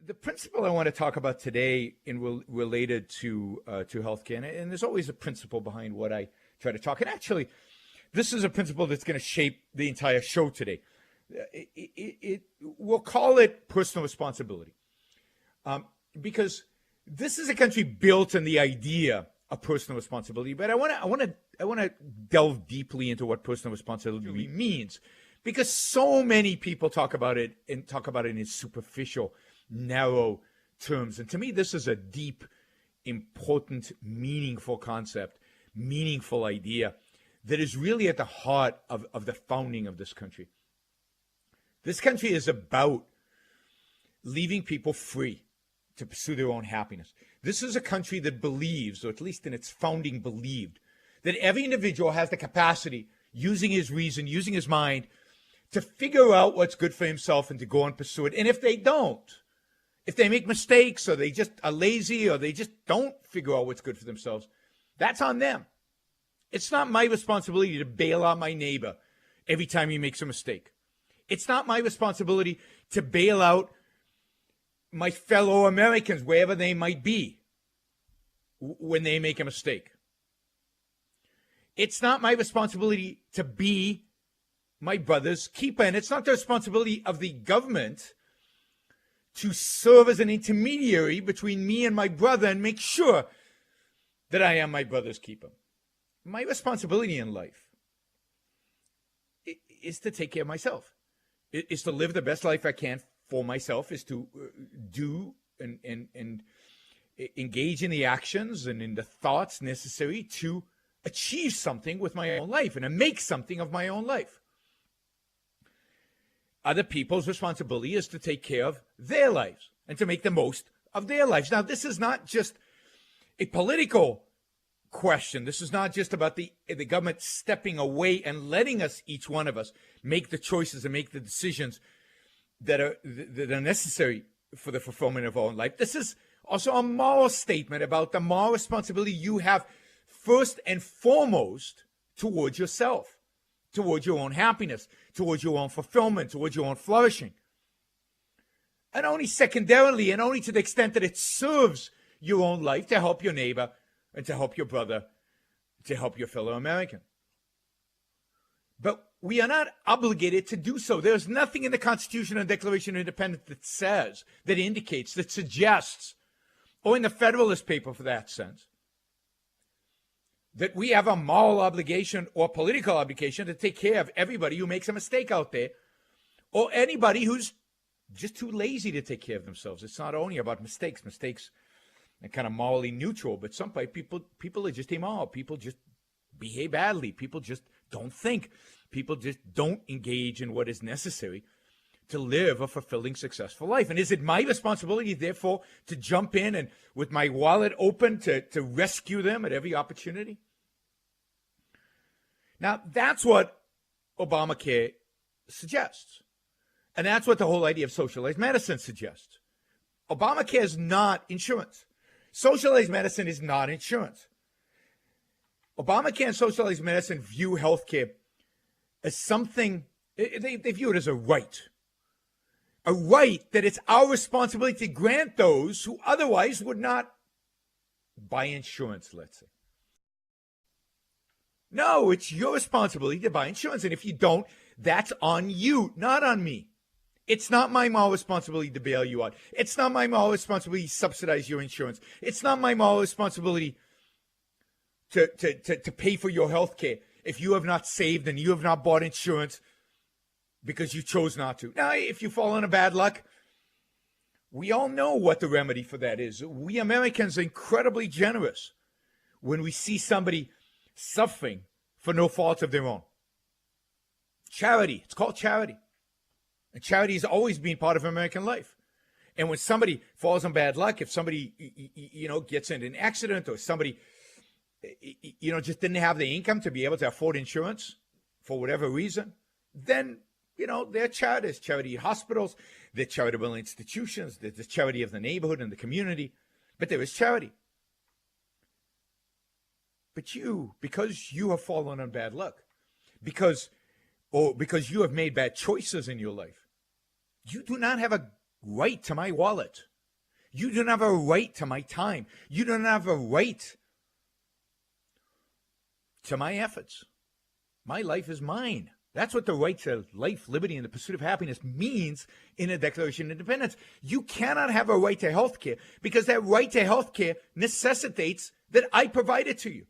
The principle I want to talk about today related to healthcare, and there's always a principle behind what I try to talk. And actually, this is a principle that's going to shape the entire show today. We'll call it personal responsibility, because this is a country built on the idea of personal responsibility. But I want to delve deeply into what personal responsibility means, because so many people talk about it in superficial, narrow terms. And to me, this is a deep, important, meaningful concept, meaningful idea that is really at the heart of the founding of this country. This country is about leaving people free to pursue their own happiness. This is a country that believes, or at least in its founding believed, that every individual has the capacity, using his reason, using his mind, to figure out what's good for himself and to go and pursue it. And if they don't, if they make mistakes, or they just are lazy, or they just don't figure out what's good for themselves, that's on them. It's not my responsibility to bail out my neighbor every time he makes a mistake. It's not my responsibility to bail out my fellow Americans, wherever they might be, when they make a mistake. It's not my responsibility to be my brother's keeper. And it's not the responsibility of the government to serve as an intermediary between me and my brother and make sure that I am my brother's keeper. My responsibility in life is to take care of myself, is to live the best life I can for myself, is to do and engage in the actions and in the thoughts necessary to achieve something with my own life and to make something of my own life. Other people's responsibility is to take care of their lives and to make the most of their lives. Now, this is not just a political question. This is not just about the government stepping away and letting us, each one of us, make the choices and make the decisions that are necessary for the fulfillment of our own life. This is also a moral statement about the moral responsibility you have first and foremost towards yourself, towards your own happiness, towards your own fulfillment, towards your own flourishing. And only secondarily, and only to the extent that it serves your own life, to help your neighbor and to help your brother, to help your fellow American. But we are not obligated to do so. There's nothing in the Constitution and Declaration of Independence that says, that indicates, that suggests, or in the Federalist Paper for that sense, that we have a moral obligation or political obligation to take care of everybody who makes a mistake out there, or anybody who's just too lazy to take care of themselves. It's not only about mistakes. Mistakes are kind of morally neutral, but some people are just immoral. People just behave badly. People just don't think. People just don't engage in what is necessary to live a fulfilling, successful life. And is it my responsibility, therefore, to jump in and with my wallet open to rescue them at every opportunity? Now, that's what Obamacare suggests. And that's what the whole idea of socialized medicine suggests. Obamacare is not insurance. Socialized medicine is not insurance. Obamacare and socialized medicine view healthcare as something, they view it as a right that it's our responsibility to grant those who otherwise would not buy insurance, let's say. No, it's your responsibility to buy insurance. And if you don't, that's on you, not on me. It's not my moral responsibility to bail you out. It's not my moral responsibility to subsidize your insurance. It's not my moral responsibility to pay for your health care if you have not saved and you have not bought insurance because you chose not to. Now, if you fall into bad luck, we all know what the remedy for that is. We Americans are incredibly generous when we see somebody suffering for no fault of their own. Charity, it's called charity. And charity has always been part of American life. And when somebody falls on bad luck, if somebody, gets in an accident, or somebody, just didn't have the income to be able to afford insurance for whatever reason, then, there are charities, charity hospitals, there are charitable institutions, there's the charity of the neighborhood and the community, but there is charity. But you, because you have fallen on bad luck, because you have made bad choices in your life, you do not have a right to my wallet. You don't have a right to my time. You don't have a right to my efforts. My life is mine. That's what the right to life, liberty, and the pursuit of happiness means in a Declaration of Independence. You cannot have a right to health care because that right to health care necessitates that I provide it to you.